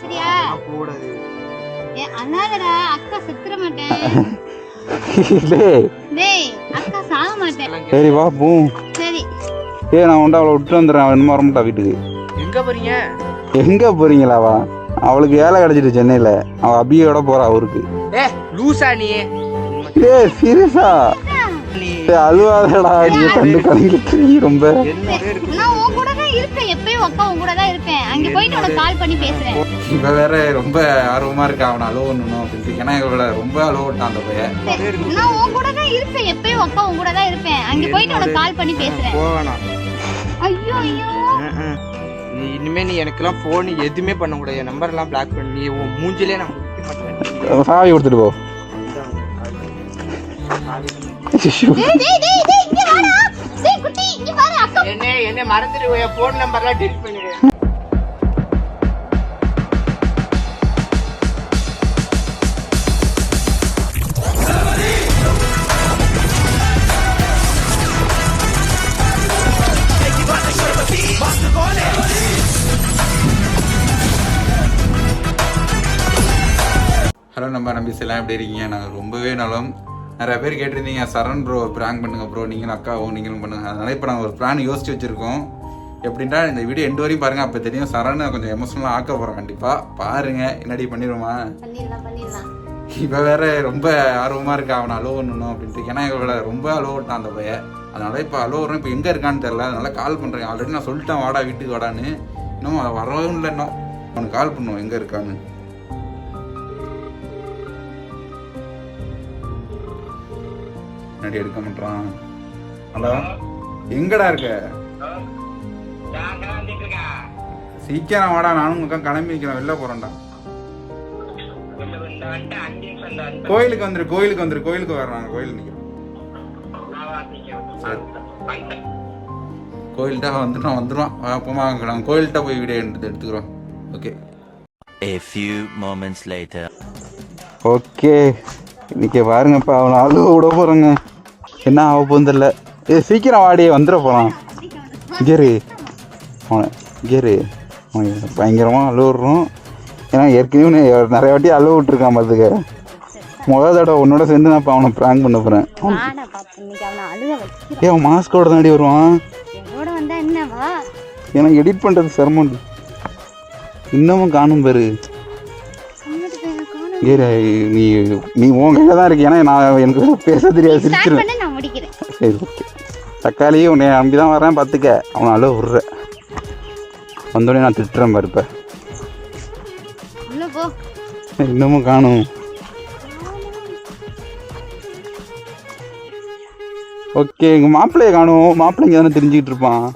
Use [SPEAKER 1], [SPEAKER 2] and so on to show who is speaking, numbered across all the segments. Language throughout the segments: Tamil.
[SPEAKER 1] சரியா
[SPEAKER 2] கூடாது.
[SPEAKER 1] அண்ணாடா அக்கா செத்துற மாட்டேன். டேய் அக்கா சாக மாட்டேன்.
[SPEAKER 3] சரி வா போ.
[SPEAKER 1] சரி
[SPEAKER 3] நான் உண்டா அவளை விட்டு வந்துடுறேன். அவன் இன்னும் வரமாட்டா வீட்டுக்கு.
[SPEAKER 2] எங்க போறீங்க?
[SPEAKER 3] எங்க போறீங்களாவா? அவளுக்கு வேலை கிடைச்சிட்டு சென்னையில. அவ அபியோட போறா ஊருக்கு.
[SPEAKER 2] லூசா நீ?
[SPEAKER 3] சீரியஸா? அழுவாதடா, நீ கண்டு கலங்கிட்டு ரொம்ப.
[SPEAKER 1] நான் உன் கூட தான் இருப்பேன், எப்பயும் அக்கா உன் கூட தான் இருப்பேன். அங்க போயிட்டு உனக்கு கால் பண்ணி பேசுறேன்.
[SPEAKER 3] இவ வேற ரொம்ப ஆர்வமா இருக்கா அவனை அழுவணும் அப்படின்னு. ஏன்னா இவள ரொம்ப அழுவட்டான் அந்த பையன்.
[SPEAKER 1] நான் உன் கூட தான் இருப்பேன், எப்பயும் அக்கா உன் கூட தான் இருப்பேன். அங்க போயிட்டு உனக்கு கால் பண்ணி பேசுறேன்.
[SPEAKER 2] போவேணா.
[SPEAKER 1] ஐயோ ஐயோ
[SPEAKER 2] நீ இனிமே நீ எனக்கெல்லாம் போன் எதுவுமே பண்ண கூடாது. என் நம்பர் எல்லாம் பிளாக் பண்ணி நீ உன் மூஞ்சிலே நான் முடிக்க மாட்டேன்.
[SPEAKER 3] சாவி கொடுத்துட்டு போ.
[SPEAKER 2] என்ன மறந்துடு, போன் நம்பர்லாம் டெலிட் பண்ணிடு.
[SPEAKER 3] ஹலோ நம்ம நம்பிஸ் எல்லாம் எப்படி இருக்கீங்க? நாங்கள் ரொம்பவே நலம். நிறைய பேர் கேட்டிருந்தீங்க சரண் ப்ரோ ப்ராங்க் பண்ணுங்க ப்ரோ, நீங்களும் அக்காவும் நீங்களும் பண்ணுங்க. அதனால இப்போ நாங்கள் ஒரு பிளான் யோசிச்சு வச்சுருக்கோம். எப்படின்னா இந்த வீடியோ எண்டு வரையும் பாருங்கள், அப்போ தெரியும். சரண் கொஞ்சம் எமோஷனலாக ஆக்க போகிறோம். கண்டிப்பாக பாருங்கள். என்னடி பண்ணிடுவோமா? இப்போ வேற ரொம்ப ஆர்வமாக இருக்கா அவனை அலோவணும் அப்படின்ட்டு. ஏன்னா இவளை ரொம்ப அலோவட்டான் அந்த பையன். அதனால இப்போ அலோவரும். இப்போ எங்கே இருக்கான்னு தெரில. அதனால கால் பண்ணுறேன். ஆல்ரெடி நான் சொல்லிட்டேன் வாடா வீட்டுக்கு வாடான்னு. இன்னும் அதை வரவும் இல்லை. இன்னும் அவனுக்கு கால் பண்ணுவோம் எங்கே இருக்கான்னு. எடுக்க மாட்டான். ஹலோ, எங்கடா இருக்க? சீக்கிரம் வாடா, நானும் உங்க கிளம்பி நிக்கிறேன். வெளில போறேன்டா. கோயிலுக்கு வந்துரு, கோயிலுக்கு வந்துரு. கோயிலுக்கு வர்றாங்க, கோயில் நிக்கிறோம். கோயில்கிட்ட வந்துட்டோம், வந்துடும். அப்பமா நாங்கள் கோயில்கிட்ட போய் வீடியோ எடுத்துக்கிறோம். Okay.
[SPEAKER 4] A few moments later.
[SPEAKER 3] Okay, இன்னைக்கு பாருங்கப்பா அவனை அழுவ விட போகிறேங்க. என்ன ஆக போகுது தெரியல. சீக்கிரம் வாடியே வந்துட போகிறான். கேரு அவனை, கேரு அவன் பயங்கரமாக அழுவுறோம். ஏன்னா ஏற்கனவே நிறைய வாட்டி அழுவ விட்டுருக்கான். பார்த்துக்க, முதல் தடவை உன்னோட சேர்ந்து நான் இப்போ அவனை ப்ராங்க் பண்ண போகிறேன். அவன் மாஸ்கோட தாண்டி வருவான். எனக்கு எடிட் பண்ணுறது சிரமம். இன்னமும் காணும் பேரு. நீ நீ உன் கையில தான் இருக்கு. ஏன்னா நான் எனக்கு பேச தெரியாது, சிரிச்சிருவேன். சரி ஓகே. தக்காளி உன்னை நம்பி தான் வரேன். பார்த்துக்க, அவனை அழுவ விட்ற. வந்தோடனே நான் திட்டுறேன் பாரு. இப்போ இன்னமும் காணும். ஓகே, எங்கள் மாப்பிள்ளையை காணும். மாப்பிள்ளை இங்கே தானே தெரிஞ்சுக்கிட்டு இருப்பான்.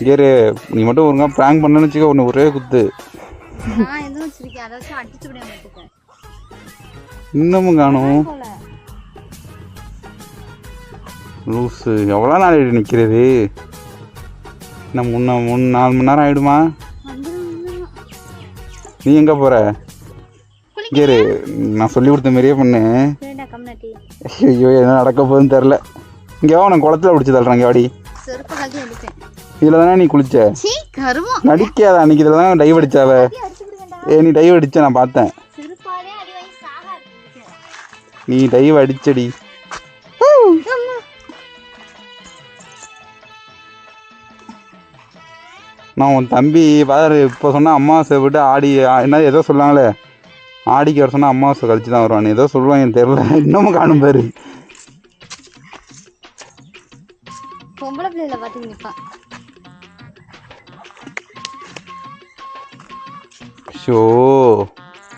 [SPEAKER 3] கேரு, நீ மட்டும் ஒருங்கா ப்ராங்க் பண்ணன்னு வச்சுக்க, ஒன்று ஒரே குத்து. இன்னமும் காணும். லூஸு, எவ்வளோ நாள் ஆகிடு நிற்கிறது? இன்னும் 3-4 மணி நேரம் ஆகிடுமா? நீ எங்கே போகிற? கேரு, நான் சொல்லி கொடுத்த மாதிரியே பண்ணு. ஐயோ, என்ன நடக்க போகுதுன்னு தெரில. இங்கே வா, நான் குளத்துல பிடிச்சி தள்ளுறேன். இங்கே வாடி. இதில் தானே நீ குளிச்ச? நடிக்காத. அன்னைக்கு இதில் தானே டைவ் அடிச்சாவ. நீ டைவ் அடிச்ச, நான் பார்த்தேன். நீ டைவ் அடிச்சடி. நான் உன் தம்பி பாரு, இப்போ சொன்னால் அம்மாவாசை விட்டு ஆடி என்ன ஏதோ சொல்லாங்களே, ஆடிக்கு வர சொன்னால் அம்மாவாசை கழிச்சு தான் வருவான். ஏதோ சொல்லுவாங்க, எனக்கு தெரில. இன்னமும் காணும் பாரு. ஷோ,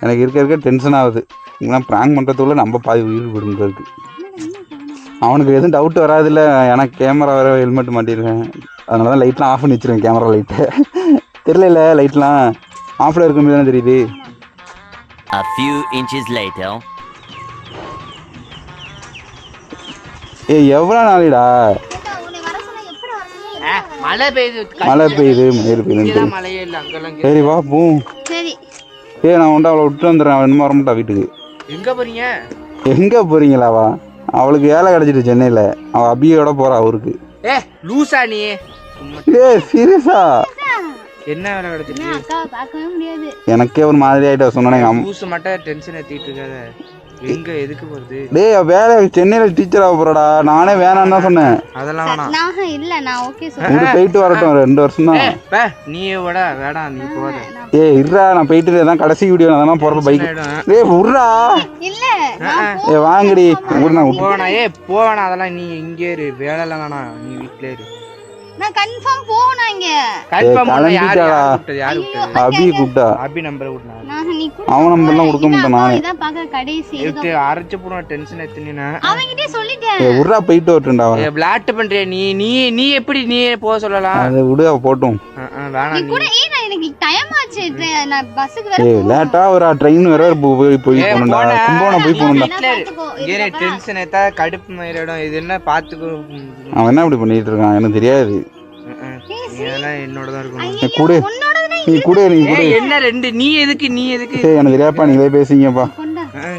[SPEAKER 3] எனக்கு இருக்க டென்ஷன் ஆகுது. இங்கெல்லாம் ப்ராங்க் பண்ணுறதுக்குள்ள நம்ம பாதி உயிர் விடுங்கிறது. அவனுக்கு எதுவும் டவுட் வராதில்ல. ஏன்னா கேமரா வேறு ஹெல்மெட் மாட்டிருக்கேன். அதனால தான் லைட்லாம் ஆஃப் பண்ணி வச்சுருவேன். கேமரா லைட்டை தெரியல, லைட்லாம் ஆஃபில் இருக்கும்போது தானே தெரியுது.
[SPEAKER 4] A few inches later.
[SPEAKER 3] எவ்வளோ நாளிடா?
[SPEAKER 2] மழை பெய்யுது,
[SPEAKER 3] மயில் பெய்யுது. சரி வா போ. நான் உண்டா அவளை விட்டு வந்துடுறேன். அவன் இன்னும் வரமாட்டா வீட்டுக்கு.
[SPEAKER 2] எங்க போறீங்க?
[SPEAKER 3] எங்கே போறீங்களாவா? அவளுக்கு வேலை கிடைச்சிட்டு சென்னையில. அவள் அபியோட போறா ஊருக்கு.
[SPEAKER 2] லூசா நீ?
[SPEAKER 3] சீரியஸா?
[SPEAKER 2] என்ன வேலை கிடைச்சிட்டு
[SPEAKER 1] அக்காவை பார்க்கவே முடியாது.
[SPEAKER 3] எனக்கே ஒரு மாதிரி ஆயிட்டா சொன்னேன்.
[SPEAKER 2] பூசு மட்டும் டென்ஷன் ஏத்திட்டு இருக்காத. எங்க எதுக்கு போறது?
[SPEAKER 3] டேய் வேலை சென்னையில டீச்சர் ஆக போறடா. நானே வேணான்னு தான் சொன்னேன்.
[SPEAKER 2] அதெல்லாம் வேணாம்.
[SPEAKER 1] நான் இல்ல, நான் ஓகே சொல்றேன்.
[SPEAKER 3] போயிட்டு வரட்டும் 2 வருஷம் தான்.
[SPEAKER 2] நீ வேணாம் நீ போத.
[SPEAKER 3] ஏய் இருடா, நான் போயிட்டு தான் கடைசி வீடியோ நான் போறப்ப பைக். டேய் உர்றா.
[SPEAKER 1] இல்ல
[SPEAKER 3] ஏய் வாங்கடி.
[SPEAKER 2] போவேணா. போவேணா. அதெல்லாம் நீ இங்கே இரு. வேலை எல்லாம் வேணாம். நீ வீட்ல இரு.
[SPEAKER 1] நான் கன்ஃபார்ம் போகணும் இங்க.
[SPEAKER 2] கன்ஃபார்ம் பண்ண யாரு விட்டது?
[SPEAKER 3] அபி கூப்பிட்டா.
[SPEAKER 2] அபி நம்பர் கொடுனா.
[SPEAKER 1] நீ
[SPEAKER 3] அவன் நம்பர்லாம் கொடுக்க மாட்டேன் நானே.
[SPEAKER 1] இதான் பாக்க கடைசி
[SPEAKER 2] இது அரைச்சு போற டென்ஷன் ஏத்துனீனா.
[SPEAKER 1] அவங்கிட்டே சொல்லிட்டேன்.
[SPEAKER 3] ஏய் உர்றா போயிட்டு வரட்டும்டா.
[SPEAKER 2] ஏய் பிளாட் பண்றியா நீ? நீ எப்படி நீ போக சொல்லலாம்?
[SPEAKER 3] அத விடு அவ போட்டும்.
[SPEAKER 2] வேணாம்
[SPEAKER 1] நீ கூட நான் எனக்கு டைம் ஆச்சு. நான் பஸ்ஸுக்கு வேற
[SPEAKER 3] ஏய் லேட்டா ஒரு ட்ரெயின் வேற போய் போணும்டா. கும்போணம் போய் போணும்டா.
[SPEAKER 2] ஏனே டென்ஷன் ஏத்தா கடுப்பு மயிரடும். இது என்ன பாத்துக்கோ.
[SPEAKER 3] அவன் என்ன இப்படி பண்ணிட்டு இருக்கான் எனக்கு தெரியாது.
[SPEAKER 2] இதெல்லாம் என்னோட தான் இருக்கும்.
[SPEAKER 3] கூட நீ கூட
[SPEAKER 2] என்ன ரெண்டு நீ எதுக்கு
[SPEAKER 3] ஏய் எனக்கு தெரியாப்பா. நீங்களே பேசிங்கப்பா.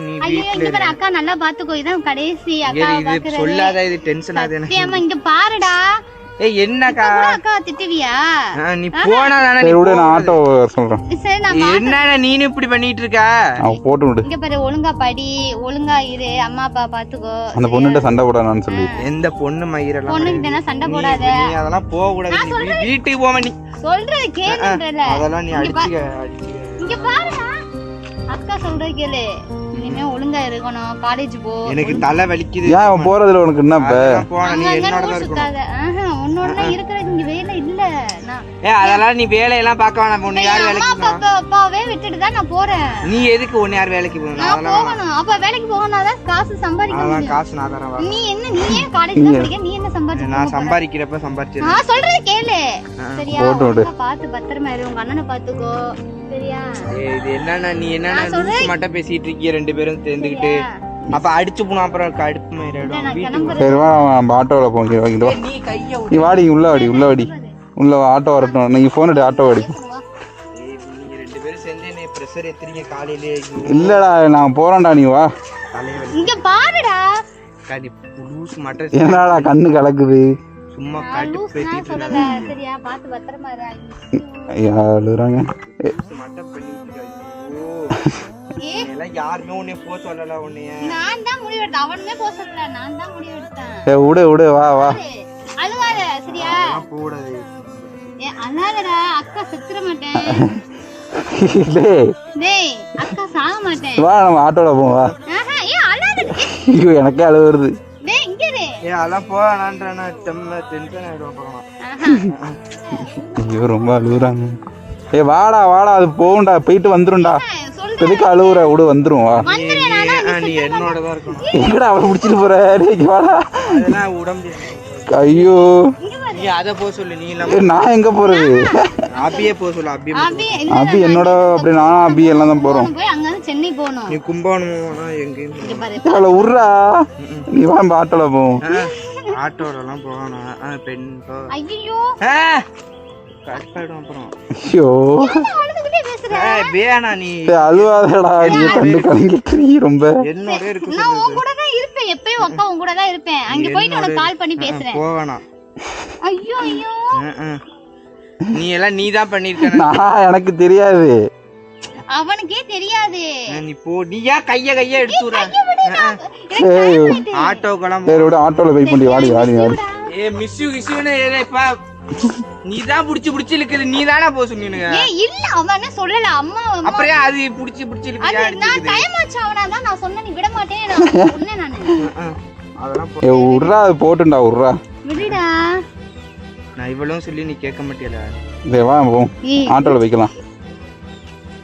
[SPEAKER 2] நீ
[SPEAKER 1] ஐயோ இங்க பாரு அக்கா நல்லா பாத்துக்கோ. இதான் கடைசி அக்கா
[SPEAKER 2] இது சொல்லாத. இது டென்ஷன் ஆகுது எனக்கு.
[SPEAKER 1] ஏமா இங்க பாருடா.
[SPEAKER 2] ஏய் என்னக்கா
[SPEAKER 1] அக்கா திட்டுவியா?
[SPEAKER 2] நீ போனா தானே.
[SPEAKER 3] சரி விடு, நான் ஆட்டோ சொல்றேன்.
[SPEAKER 1] சரி நான்
[SPEAKER 2] என்னடா நீனு இப்படி பண்ணிட்டு இருக்க?
[SPEAKER 3] அவ போட்டு விடு.
[SPEAKER 1] இங்க பாரு ஒழுங்கா படி, ஒழுங்கா இரு, அம்மா அப்பா பாத்துக்கோ.
[SPEAKER 3] அந்த பொண்ணுட்ட சண்டை போடானான்னு சொல்லி.
[SPEAKER 2] எந்த பொண்ணு மயிரெல்லாம்
[SPEAKER 1] பொண்ணுகிட்ட சண்டை போடாத.
[SPEAKER 2] நீ அதெல்லாம் போக கூடாது. நீ வீட்டுக்கு போமா. நீ
[SPEAKER 1] சொல்றது கேளுன்றல.
[SPEAKER 2] அதெல்லாம் நீ அடிச்சுக்க.
[SPEAKER 1] இங்க பாருடா அக்கா சொல்றது கேளு. இனிமே ஒழுங்கா இருக்கணும். காலேஜ் போ.
[SPEAKER 2] எனக்கு தலை வலிக்குது.
[SPEAKER 3] ஏன் அவன் போறதுல உனக்கு என்ன இப்ப?
[SPEAKER 2] போனா நீ என்னோட தான் இருக்கணும்.
[SPEAKER 1] உன்னோட தான் இருக்கிறது இங்க வேலை இல்ல.
[SPEAKER 2] அதெல்லாம் நீ வேலையெல்லாம் பார்க்க வேணாம். பொண்ணு யார் வேலைக்கு போறா?
[SPEAKER 1] அப்பாவே விட்டுட்டு தான் நான் போறேன்.
[SPEAKER 2] நீ எதுக்கு ஒன்னு யார் வேலைக்கு போகணும்?
[SPEAKER 1] நான் போகணும். அப்ப வேலைக்கு போகணும்னாதான் காசு சம்பாதிக்க முடியும்.
[SPEAKER 2] காசு நான் தரேன்.
[SPEAKER 1] நீ ஏன் காலேஜ் தான் படிக்க? நீ என்ன சம்பாதிக்க?
[SPEAKER 2] நான் சம்பாதிக்கிறப்ப சம்பாதிச்சு.
[SPEAKER 1] நான் சொல்றது கேளு சரியா? பாத்து பத்திரமா இரு. உங்க அண்ணனை பாத்துக்கோ சரியா?
[SPEAKER 2] இது என்னன்னா நீ என்னன்னா லூஸ் மட்டும் பேசிட்டு இருக்கீங்க 2 பேரும் சேர்ந்துக்கிட்டு. அப்ப அடிச்சு போனா அப்புறம் கடுப்பு மயிரிடும்.
[SPEAKER 3] சரி வா நம்ம ஆட்டோல போங்க.
[SPEAKER 2] நீ கைய
[SPEAKER 3] நீ வாடி உள்ள வாடி உள்ள ஆட்டோ வரட்டும். நீ போன் எடுத்து ஆட்டோ வாடி.
[SPEAKER 2] நீங்க 2 பேரும் சேர்ந்து என்ன பிரஷர் ஏத்துறீங்க காலையிலே?
[SPEAKER 3] இல்லடா நான் போறேன்டா. நீ வா.
[SPEAKER 1] இங்க பாருடா.
[SPEAKER 2] கடி லூஸ் மட்டும்
[SPEAKER 3] என்னடா கண்ணு கலக்குது.
[SPEAKER 2] சும்மா கடுப்பு பேசிட்டு
[SPEAKER 1] சொல்லல சரியா? பாத்து பத்திரமா இரு.
[SPEAKER 3] ஐயா அழுறாங்க.
[SPEAKER 2] மட்டும் பண்ணிட்டு எல்லாம் யாருமே உன்னை போக சொல்லல. உன்னைய
[SPEAKER 1] நான் தான் முடிவு எடுத்தேன். அவனுமே போக சொல்லல. நான் தான் முடிவு எடுத்தேன்.
[SPEAKER 3] விடு வா
[SPEAKER 1] அழுவாத சரியா?
[SPEAKER 2] போடாது.
[SPEAKER 1] அழாதடா. அக்கா செத்துற மாட்டேன். டேய் அக்கா சாக மாட்டேன்.
[SPEAKER 3] வா நம்ம ஆட்டோல போவோம் வா.
[SPEAKER 1] அழாத.
[SPEAKER 3] ஐயோ எனக்கே அழுவ வருது.
[SPEAKER 1] டேய் இங்க இரு.
[SPEAKER 2] அதெல்லாம் போறானன்றனா டென்ஷன் ஆயிடும் அப்புறம்.
[SPEAKER 3] ஐயோ ரொம்ப அழுகுறாங்க. வாடா அது போகும்டா. போயிட்டு வந்துரும்டா. எதுக்கு அழுவுற? விடு வந்துரும் வா.
[SPEAKER 2] நீ என்னோட தான் இருக்கணும்.
[SPEAKER 3] எங்கடா அவளை பிடிச்சிட்டு போற? வாடா.
[SPEAKER 2] அதெல்லாம் உடம்பு.
[SPEAKER 3] ஐயோ
[SPEAKER 2] நீ அத போக சொல்லு. நீ
[SPEAKER 3] நான் எங்க போறது?
[SPEAKER 2] அபியே போக சொல்லு.
[SPEAKER 3] அபி என்னோட அப்படி நானும் அபி எல்லாம் தான் போறோம்.
[SPEAKER 1] சென்னை போகணும்.
[SPEAKER 2] நீ கும்பகோணம் எங்கேயும்
[SPEAKER 3] அவளை விட்றா. நீ வா ஆட்டோல போவோம்.
[SPEAKER 2] ஆட்டோல எல்லாம் போகணும். பெண்
[SPEAKER 1] ஐயோ
[SPEAKER 2] கஷ்டம் அப்புறம்.
[SPEAKER 3] ஐயோ
[SPEAKER 2] வேணா நீ
[SPEAKER 3] அழுவாதடா. நீ கண்டு கலங்கிட்டு ரொம்ப.
[SPEAKER 2] என்னோட இருக்கு.
[SPEAKER 1] நான் உன் கூட தான் இருப்பேன். எப்பயும் அக்கா உன் கூட தான் இருப்பேன். அங்க போயிட்டு உனக்கு கால் பண்ணி பேசுறேன்.
[SPEAKER 2] போவேணா.
[SPEAKER 1] ஐயோ
[SPEAKER 2] நீ எல்லாம் நீ தான் பண்ணிருக்க.
[SPEAKER 3] எனக்கு தெரியாது.
[SPEAKER 1] அவனுக்கே தெரியாது.
[SPEAKER 2] நீ போ. நீ ஏன் கைய எடுத்துற? ஆட்டோக்கெல்லாம்
[SPEAKER 3] ஆட்டோல போய் பண்ணி வாடி.
[SPEAKER 2] ஏ மிஸ் யூ இப்ப நீ தான் புடிச்சு இழுக்குது. நீ தானே போக சொன்னீங்க.
[SPEAKER 1] இல்ல அவனே சொல்லல. அம்மா
[SPEAKER 2] அப்புறம் அது புடிச்சு இழுக்குது.
[SPEAKER 1] நான் டைம் ஆச்சு அவனாதான் நான் சொன்னேன். நீ விட மாட்டேன் நான் சொன்னேன் நானு.
[SPEAKER 2] அதெல்லாம்
[SPEAKER 3] விட்றா. அது போட்டுண்டா விட்றா.
[SPEAKER 1] விடுடா.
[SPEAKER 2] நான் இவ்வளவு சொல்லி நீ கேட்க மாட்டியல.
[SPEAKER 3] வா போவோம். ஆட்டோல வைக்கலாம்.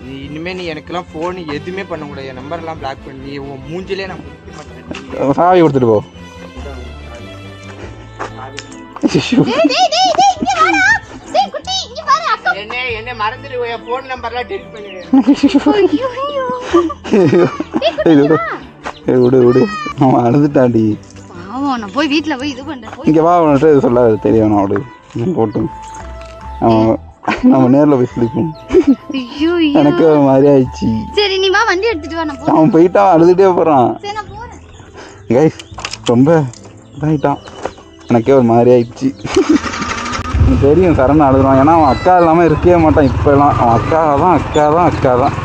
[SPEAKER 2] நீ இனிமே நீ எனக்கெல்லாம் போன் எதுவுமே பண்ண கூடாது. என் நம்பர் எல்லாம் பிளாக் பண்ணி உன் மூஞ்சிலே நான் முடிக்க மாட்டேன்.
[SPEAKER 3] சாவி கொடுத்துட்டு போ.
[SPEAKER 2] என்ன மறந்துடு. போன் நம்பர்லாம் டெலிட் பண்ணிடு.
[SPEAKER 3] விடு அவன் அழுதுட்டாண்டி.
[SPEAKER 1] நான் போய் வீட்டுல போய் இது பண்றேன்.
[SPEAKER 3] இங்க வா. அவன்கிட்ட இது சொல்லாது தெரியும். அவடு போட்டு நம்ம நேர்ல போய் சொல்லிப்போம். எனக்கு ஒரு மாதிரி ஆயிடுச்சு.
[SPEAKER 1] சரி நீ வா வண்டி எடுத்துட்டு வா. நான்
[SPEAKER 3] அவன் போயிட்டான் அழுதுட்டே போறான்.
[SPEAKER 1] சரி நான் போறேன்.
[SPEAKER 3] கைஸ் ரொம்ப இதாயிட்டான். எனக்கே ஒரு மாதிரி ஆயிடுச்சு. தெரியும் சரண் அழுதுவான். ஏன்னா அவன் அக்கா இல்லாமல் இருக்கவே மாட்டான். இப்போலாம் அவன் அக்கா தான்.